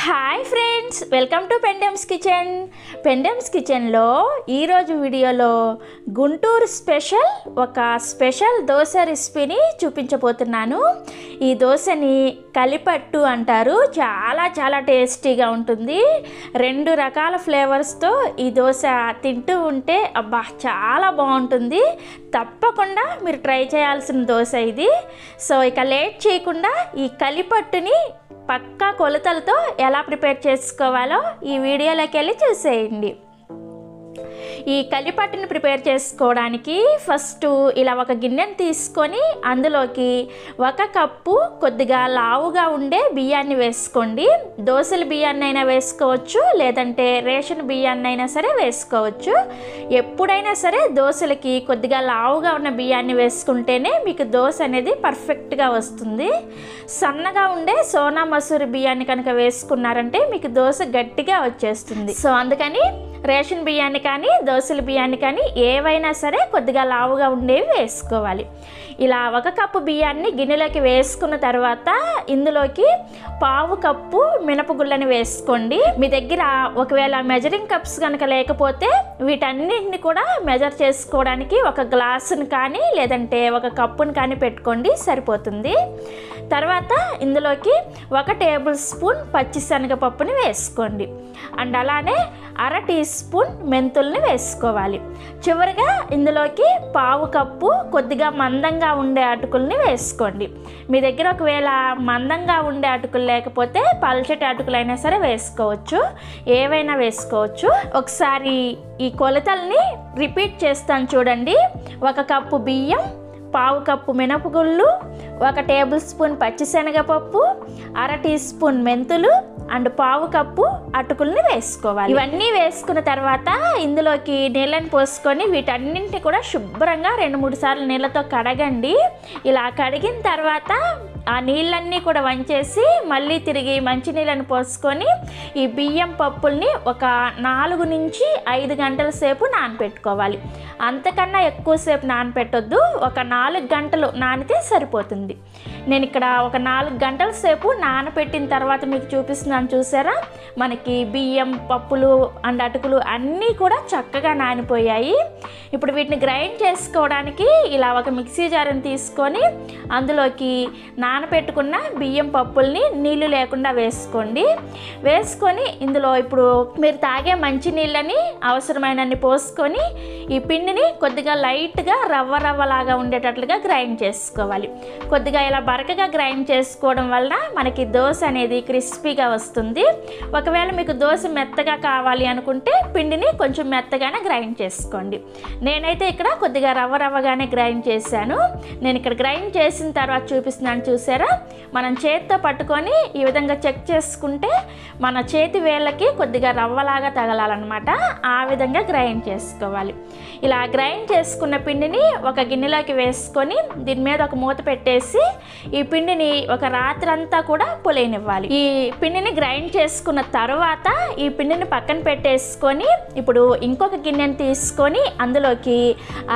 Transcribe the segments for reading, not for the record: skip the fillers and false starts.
Hi friends, welcome to Pendems kitchen. Pendems కిచెన్లో ఈరోజు వీడియోలో గుంటూరు ఒక స్పెషల్ దోశ రెసిపీని చూపించబోతున్నాను. ఈ దోశని కలిపట్టు అంటారు. చాలా టేస్టీగా ఉంటుంది. 2 రకాల ఫ్లేవర్స్తో ఈ దోశ తింటూ ఉంటే అబ్బా చాలా బాగుంటుంది. తప్పకుండా మీరు ట్రై చేయాల్సిన దోశ ఇది. సో ఇక లేట్ చేయకుండా ఈ కలిపట్టుని పక్కా కొలతలతో ఎలా ప్రిపేర్ చేసుకోవాలో ఈ వీడియోలోకి వెళ్ళి చూసేయండి. ఈ కలిపట్టుని ప్రిపేర్ చేసుకోవడానికి ఫస్ట్ ఇలా ఒక గిన్నెని తీసుకొని అందులోకి 1 కప్పు కొద్దిగా లావుగా ఉండే బియ్యాన్ని వేసుకోండి. దోశల బియ్యాన్ని అయినా వేసుకోవచ్చు, లేదంటే రేషన్ బియ్యాన్ని అయినా సరే వేసుకోవచ్చు. ఎప్పుడైనా సరే దోశలకి కొద్దిగా లావుగా ఉన్న బియ్యాన్ని వేసుకుంటేనే మీకు దోశ అనేది పర్ఫెక్ట్గా వస్తుంది. సన్నగా ఉండే సోనా మసూరి బియ్యాన్ని కనుక వేసుకున్నారంటే మీకు దోశ గట్టిగా వచ్చేస్తుంది. సో అందుకని రేషన్ బియ్యాన్ని కానీ దోశల బియ్యాన్ని కానీ ఏవైనా సరే కొద్దిగా లావుగా ఉండేవి వేసుకోవాలి. ఇలా 1 కప్పు బియ్యాన్ని గిన్నెలోకి వేసుకున్న తర్వాత ఇందులోకి 1/2 కప్పు మినపగుళ్ళని వేసుకోండి. మీ దగ్గర ఒకవేళ మెజరింగ్ కప్స్ కనుక లేకపోతే వీటన్నింటిని కూడా మెజర్ చేసుకోవడానికి ఒక గ్లాసుని కానీ లేదంటే 1 కప్పుని కానీ పెట్టుకోండి, సరిపోతుంది. తర్వాత ఇందులోకి 1 టేబుల్ స్పూన్ పచ్చిశనగపప్పుని వేసుకోండి. అండ్ అలానే 1/2 టీ స్పూన్ మెంతుల్ని వేసుకోవాలి. చివరిగా ఇందులోకి 1/2 కప్పు కొద్దిగా మందంగా ఉండే అటుకుల్ని వేసుకోండి. మీ దగ్గర ఒకవేళ మందంగా ఉండే అటుకులు లేకపోతే పల్చటి అటుకులైనా సరే వేసుకోవచ్చు, ఏవైనా వేసుకోవచ్చు. ఒకసారి ఈ కొలతల్ని రిపీట్ చేస్తాను చూడండి. 1 కప్పు బియ్యం, 1/2 కప్పు మినపగుళ్ళు, 1 టేబుల్ స్పూన్ పచ్చిశనగపప్పు, 1/2 టీ స్పూన్ మెంతులు అండ్ 1/2 కప్పు అటుకుల్ని వేసుకోవాలి. ఇవన్నీ వేసుకున్న తర్వాత ఇందులోకి నీళ్ళని పోసుకొని వీటన్నింటినీ కూడా శుభ్రంగా 2-3 సార్లు నీళ్ళతో కడగండి. ఇలా కడిగిన తర్వాత ఆ నీళ్ళన్నీ కూడా వంచేసి మళ్ళీ తిరిగి మంచినీళ్ళని పోసుకొని ఈ బియ్యం పప్పుల్ని ఒక 4 నుంచి 5 గంటల సేపు నానపెట్టుకోవాలి. అంతకన్నా ఎక్కువసేపు నానపెట్టొద్దు, ఒక 4 గంటలు నానితే సరిపోతుంది. నేను ఇక్కడ ఒక 4 గంటల సేపు నానపెట్టిన తర్వాత మీకు చూపిస్తున్నాను, చూసారా? మనకి బియ్యం పప్పులు అండ్ అటుకులు అన్నీ కూడా చక్కగా నానిపోయాయి. ఇప్పుడు వీటిని గ్రైండ్ చేసుకోవడానికి ఇలా ఒక మిక్సీ జార్ని తీసుకొని అందులోకి నానపెట్టుకున్న బియ్యం పప్పుల్ని నీళ్లు లేకుండా వేసుకోండి. వేసుకొని ఇందులో ఇప్పుడు మీరు తాగే మంచి నీళ్ళని అవసరమైనన్ని పోసుకొని ఈ పిండిని కొద్దిగా లైట్గా రవ్వలాగా ఉండేటట్లుగా గ్రైండ్ చేసుకోవాలి. కొద్దిగా ఇలా బరకగా గ్రైండ్ చేసుకోవడం వల్ల మనకి దోశ అనేది క్రిస్పీగా వస్తుంది. ఒకవేళ మీకు దోశ మెత్తగా కావాలి అనుకుంటే పిండిని కొంచెం మెత్తగానే గ్రైండ్ చేసుకోండి. నేనైతే ఇక్కడ కొద్దిగా రవ్వగానే గ్రైండ్ చేశాను. నేను ఇక్కడ గ్రైండ్ చేసిన తర్వాత చూపిస్తున్నాను, చూసారా? మనం చేతితో పట్టుకొని ఈ విధంగా చెక్ చేసుకుంటే మన చేతి వేళ్ళకి కొద్దిగా రవ్వలాగా తగలాలన్నమాట. ఆ విధంగా గ్రైండ్ చేసుకోవాలి. ఇలా గ్రైండ్ చేసుకున్న పిండిని ఒక గిన్నెలోకి వేసుకొని దీని మీద ఒక మూత పెట్టేసి ఈ పిండిని ఒక రాత్రంతా కూడా పులియనివ్వాలి. ఈ పిండిని గ్రైండ్ చేసుకున్న తర్వాత ఈ పిండిని పక్కన పెట్టేసుకొని ఇప్పుడు ఇంకొక గిన్నెని తీసుకొని అందులోకి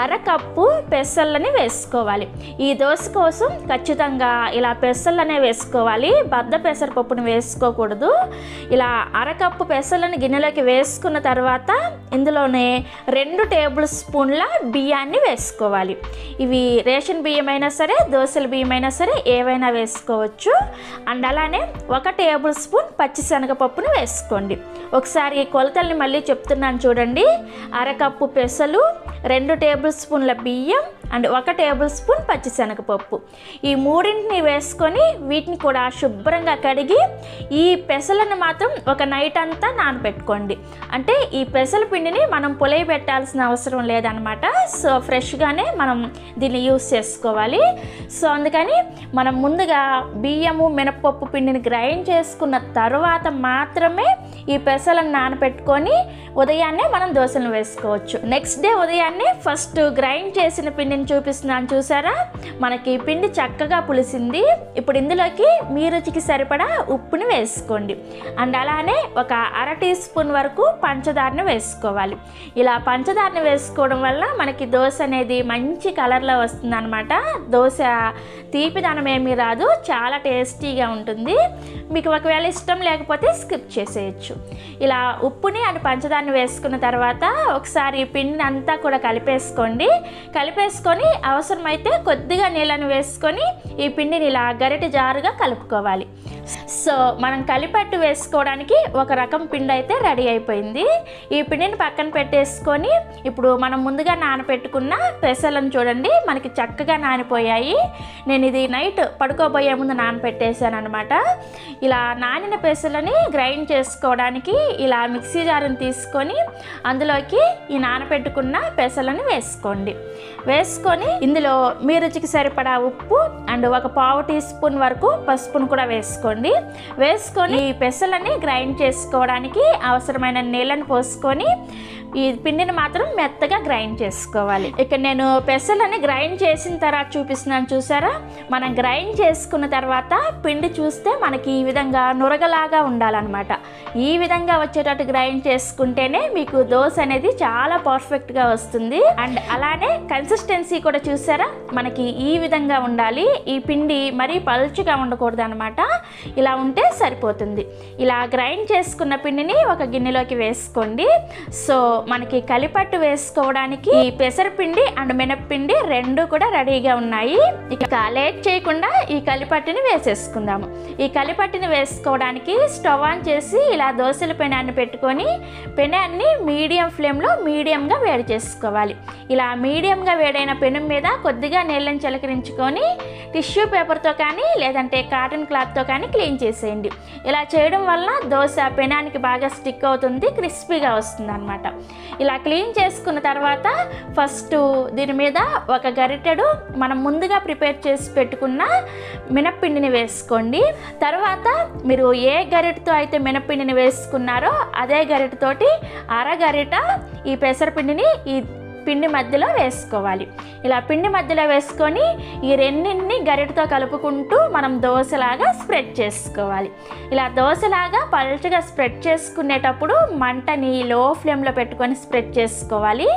1/2 కప్పు పెసళ్ళని వేసుకోవాలి. ఈ దోశ కోసం ఖచ్చితంగా ఇలా పెసళ్ళనే వేసుకోవాలి, బద్ద పెసరపప్పుని వేసుకోకూడదు. ఇలా 1/2 కప్పు పెసళ్ళని గిన్నెలోకి వేసుకున్న తర్వాత ఇందులోనే 2 టేబుల్ స్పూన్ల బియ్యాన్ని వేసుకోవాలి. ఇవి రేషన్ బియ్యం అయినా సరే దోశల బియ్యం అయినా సరే ఏవైనా వేసుకోవచ్చు. అండ్ అలానే 1 టేబుల్ స్పూన్ పచ్చిశనగపప్పును వేసుకోండి. ఒకసారి ఈ కొలతల్ని మళ్ళీ చెప్తున్నాను చూడండి. 1/2 కప్పు పెసలు, 2 టేబుల్ స్పూన్ల బియ్యం అండ్ 1 టేబుల్ స్పూన్ పచ్చిశనగపప్పు. ఈ మూడింటిని వేసుకొని వీటిని కూడా శుభ్రంగా కడిగి ఈ పెసలను మాత్రం ఒక నైట్ అంతా నానబెట్టుకోండి. అంటే ఈ పెసల పిండిని మనం పులియ పెట్టాల్సిన అవసరం లేదనమాట. సో ఫ్రెష్గానే మనం దీన్ని యూస్ చేసుకోవాలి. సో అందుకని మనం ముందుగా బియ్యము మినపప్పు పిండిని గ్రైండ్ చేసుకున్న తర్వాత మాత్రమే ఈ పెసలను నానబెట్టుకొని ఉదయాన్నే మనం దోశలను వేసుకోవచ్చు. నెక్స్ట్ డే ఉదయాన్నే ఫస్ట్ గ్రైండ్ చేసిన పిండిని చూపిస్తున్నాను చూసారా, మనకి పిండి చక్కగా పులిసింది. ఇప్పుడు ఇందులోకి మీ రుచికి సరిపడా ఉప్పుని వేసుకోండి. అండ్ అలానే ఒక 1/2 టీ స్పూన్ వరకు పంచదారని వేసుకోవాలి. ఇలా పంచదారని వేసుకోవడం వల్ల మనకి దోశ అనేది మంచి కలర్లో వస్తుంది అనమాట. దోశ తీపిదనం ఏమీ రాదు, చాలా టేస్టీగా ఉంటుంది. మీకు ఒకవేళ ఇష్టం లేకపోతే స్కిప్ చేసేయచ్చు. ఇలా ఉప్పుని అండ్ పంచదారని వేసుకున్న తర్వాత ఒకసారి పిండిని అంతా కూడా కలిపేసుకొని అవసరమైతే కొద్దిగా నీళ్ళని వేసుకొని ఈ పిండిని ఇలా గరిటె జారుగా కలుపుకోవాలి. సో మనం కలిపట్టు వేసుకోవడానికి ఒక రకం పిండి అయితే రెడీ అయిపోయింది. ఈ పిండిని పక్కన పెట్టేసుకొని ఇప్పుడు మనం ముందుగా నానబెట్టుకున్న పెసలను చూడండి, మనకి చక్కగా నానిపోయాయి. నేను ఇది నైట్ పడుకోబోయే ముందు నానబెట్టేసాను అనమాట. ఇలా నానిన పెసలని గ్రైండ్ చేసుకోవడానికి ఇలా మిక్సీ జారుని తీసుకొని అందులోకి ఈ నానబెట్టుకున్న పెసలను వేసుకొని ఇందులో మీ రుచికి సరిపడా ఉప్పు అండ్ ఒక 1/4 టీ స్పూన్ వరకు పసుపును కూడా వేసుకొని ఈ పెసలని గ్రైండ్ చేసుకోవడానికి అవసరమైన నీళ్ళని పోసుకొని ఈ పిండిని మాత్రం మెత్తగా గ్రైండ్ చేసుకోవాలి. ఇక్కడ నేను పెసలని గ్రైండ్ చేసిన తర్వాత చూపిస్తున్నాను చూసారా, మనం గ్రైండ్ చేసుకున్న తర్వాత పిండి చూస్తే మనకి ఈ విధంగా నురగలాగా ఉండాలన్నమాట. ఈ విధంగా వచ్చేటట్టు గ్రైండ్ చేసుకుంటేనే మీకు దోశ అనేది చాలా పర్ఫెక్ట్గా వస్తుంది. అండ్ అలానే కన్సిస్టెన్సీ కూడా చూసారా, మనకి ఈ విధంగా ఉండాలి. ఈ పిండి మరీ పలుచగా ఉండకూడదు అనమాట, ఇలా ఉంటే సరిపోతుంది. ఇలా గ్రైండ్ చేసుకున్న పిండిని ఒక గిన్నెలోకి వేసుకోండి. సో మనకి కలిపట్టు వేసుకోవడానికి ఈ పెసరపిండి అండ్ మినప్పిండి రెండు కూడా రెడీగా ఉన్నాయి. ఇక లేట్ చేయకుండా ఈ కలిపట్టుని వేసేసుకుందాము. ఈ కలిపట్టుని వేసుకోవడానికి స్టవ్ ఆన్ చేసి ఇలా దోశల పెనాన్ని పెట్టుకొని పెనాన్ని మీడియం ఫ్లేమ్లో మీడియంగా వేడి చేసుకోవాలి. ఇలా మీడియంగా వేడైన పెనం మీద కొద్దిగా నీళ్ళని చిలకరించుకొని టిష్యూ పేపర్తో కానీ లేదంటే కాటన్ క్లాత్తో కానీ క్లీన్ చేసేయండి. ఇలా చేయడం వల్ల దోశ పెనానికి బాగా స్టిక్ అవుతుంది, క్రిస్పీగా వస్తుంది అనమాట. ఇలా క్లీన్ చేసుకున్న తర్వాత ఫస్ట్ దీని మీద ఒక గరిటెడు మనం ముందుగా ప్రిపేర్ చేసి పెట్టుకున్న మినప్పిండిని వేసుకోండి. తర్వాత మీరు ఏ గరిటెతో అయితే మినప్పిండిని వేసుకున్నారో అదే గరిటెతోటి 1/2 గరిట ఈ పెసరపిండిని ఈ పిండి మధ్యలో వేసుకోవాలి. ఇలా పిండి మధ్యలో వేసుకొని ఈ రెండింటిని గరిటెతో కలుపుకుంటూ మనం దోశలాగా స్ప్రెడ్ చేసుకోవాలి. ఇలా దోశలాగా పల్చగా స్ప్రెడ్ చేసుకునేటప్పుడు మంటని లో ఫ్లేమ్లో పెట్టుకొని స్ప్రెడ్ చేసుకోవాలి.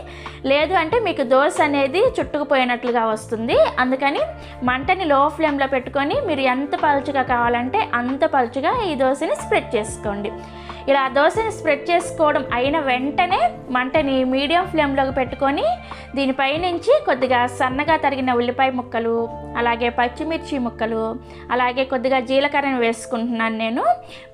లేదు అంటే మీకు దోశ అనేది చుట్టుకుపోయినట్లుగా వస్తుంది. అందుకని మంటని లో ఫ్లేమ్లో పెట్టుకొని మీరు ఎంత పల్చగా కావాలంటే అంత పల్చగా ఈ దోశని స్ప్రెడ్ చేసుకోండి. ఇలా దోశని స్ప్రెడ్ చేసుకోవడం అయిన వెంటనే మంటని మీడియం ఫ్లేమ్లోకి పెట్టుకొని దీనిపై నుంచి కొద్దిగా సన్నగా తరిగిన ఉల్లిపాయ ముక్కలు, అలాగే పచ్చిమిర్చి ముక్కలు, అలాగే కొద్దిగా జీలకర్రని వేసుకుంటున్నాను నేను.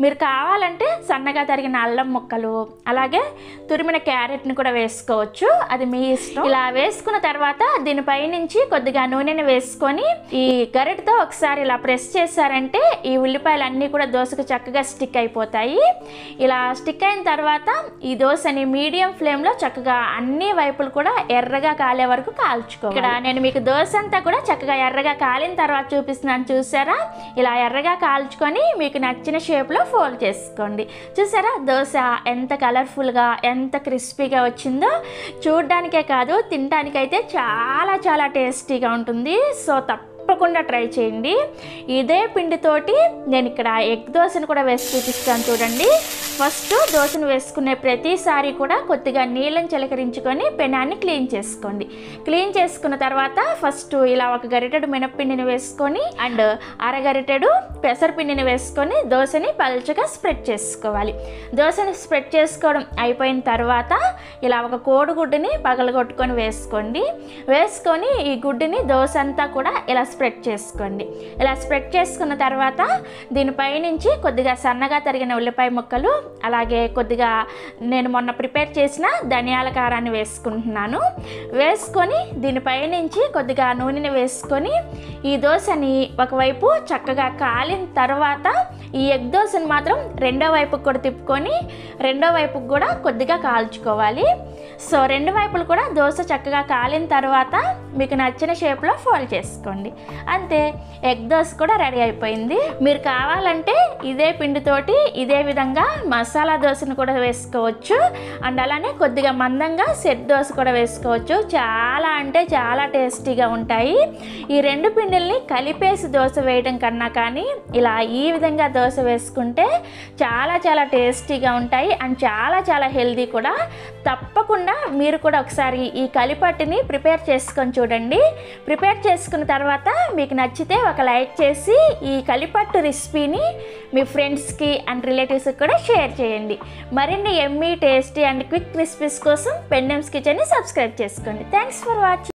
మీరు కావాలంటే సన్నగా తరిగిన అల్లం ముక్కలు, అలాగే తురిమిన క్యారెట్ని కూడా వేసుకోవచ్చు, అది మీ ఇష్టం. ఇలా వేసుకున్న తర్వాత దీనిపై నుంచి కొద్దిగా నూనెని వేసుకొని ఈ గరిటెతో ఒకసారి ఇలా ప్రెస్ చేశారంటే ఈ ఉల్లిపాయలు అన్నీ కూడా దోశకు చక్కగా స్టిక్ అయిపోతాయి. ఇలా స్టిక్ అయిన తర్వాత ఈ దోశని మీడియం ఫ్లేమ్లో చక్కగా అన్ని వైపులు కూడా ఎర్రగా కాలే వరకు కాల్చుకోవాలి. ఇక్కడ నేను మీకు దోశ అంతా కూడా చక్కగా ఎర్రగా కాలిన తర్వాత చూపిస్తున్నాను చూసారా, ఇలా ఎర్రగా కాల్చుకొని మీకు నచ్చిన షేప్లో ఫోల్డ్ చేసుకోండి. చూసారా దోశ ఎంత కలర్ఫుల్గా ఎంత క్రిస్పీగా వచ్చిందో. చూడ్డానికే కాదు తినడానికైతే చాలా చాలా టేస్టీగా ఉంటుంది. సో తప్పకుండా ట్రై చేయండి. ఇదే పిండితోటి నేను ఇక్కడ ఎగ్ దోశను కూడా వేసి చూపిస్తాను చూడండి. ఫస్ట్ దోశను వేసుకునే ప్రతిసారి కూడా కొద్దిగా నీళ్ళని చిలకరించుకొని పెనాన్ని క్లీన్ చేసుకోండి. క్లీన్ చేసుకున్న తర్వాత ఫస్ట్ ఇలా ఒక గరిటెడు మినప్పిండిని వేసుకొని అండ్ 1/2 గరిటెడు పెసరపిండిని వేసుకొని దోశని పల్చగా స్ప్రెడ్ చేసుకోవాలి. దోశని స్ప్రెడ్ చేసుకోవడం అయిపోయిన తర్వాత ఇలా ఒక కోడిగుడ్డుని పగలగొట్టుకొని వేసుకొని ఈ గుడ్డుని దోశ అంతా కూడా ఇలా స్ప్రెడ్ చేసుకోండి. ఇలా స్ప్రెడ్ చేసుకున్న తర్వాత దీనిపై నుంచి కొద్దిగా సన్నగా తరిగిన ఉల్లిపాయ ముక్కలు, అలాగే కొద్దిగా నేను మొన్న ప్రిపేర్ చేసిన ధనియాల కారాన్ని వేసుకుంటున్నాను. వేసుకొని దీనిపై నుంచి కొద్దిగా నూనెని వేసుకొని ఈ దోశని ఒకవైపు చక్కగా కాలిన తర్వాత ఈ ఎగ్ దోశను మాత్రం రెండో వైపుకి కూడా తిప్పుకొని రెండో వైపుకి కూడా కొద్దిగా కాల్చుకోవాలి. సో రెండు వైపులు కూడా దోశ చక్కగా కాలిన తర్వాత మీకు నచ్చిన షేప్లో ఫోల్డ్ చేసుకోండి. అంతే, ఎగ్ దోశ కూడా రెడీ అయిపోయింది. మీరు కావాలంటే ఇదే పిండితోటి ఇదే విధంగా మసాలా దోశను కూడా వేసుకోవచ్చు. అండ్ అలానే కొద్దిగా మందంగా సెట్ దోశ కూడా వేసుకోవచ్చు. చాలా అంటే చాలా టేస్టీగా ఉంటాయి. ఈ రెండు పిండిల్ని కలిపేసి దోశ వేయడం కన్నా కానీ ఇలా ఈ విధంగా దోశ వేసుకుంటే చాలా చాలా టేస్టీగా ఉంటాయి అండ్ చాలా చాలా హెల్దీ కూడా. తప్పకుండా మీరు కూడా ఒకసారి ఈ కలిపట్టుని ప్రిపేర్ చేసుకొని చూడండి. ప్రిపేర్ చేసుకున్న తర్వాత మీకు నచ్చితే ఒక లైక్ చేసి ఈ కలిపట్టు రెసిపీని మీ ఫ్రెండ్స్కి అండ్ రిలేటివ్స్కి కూడా షేర్ చేయండి. మరిన్ని Emmy tasty and quick recipes కోసం పెండెమ్స్ కిచెన్ని సబ్స్క్రైబ్ చేసుకోండి. Thanks for watching.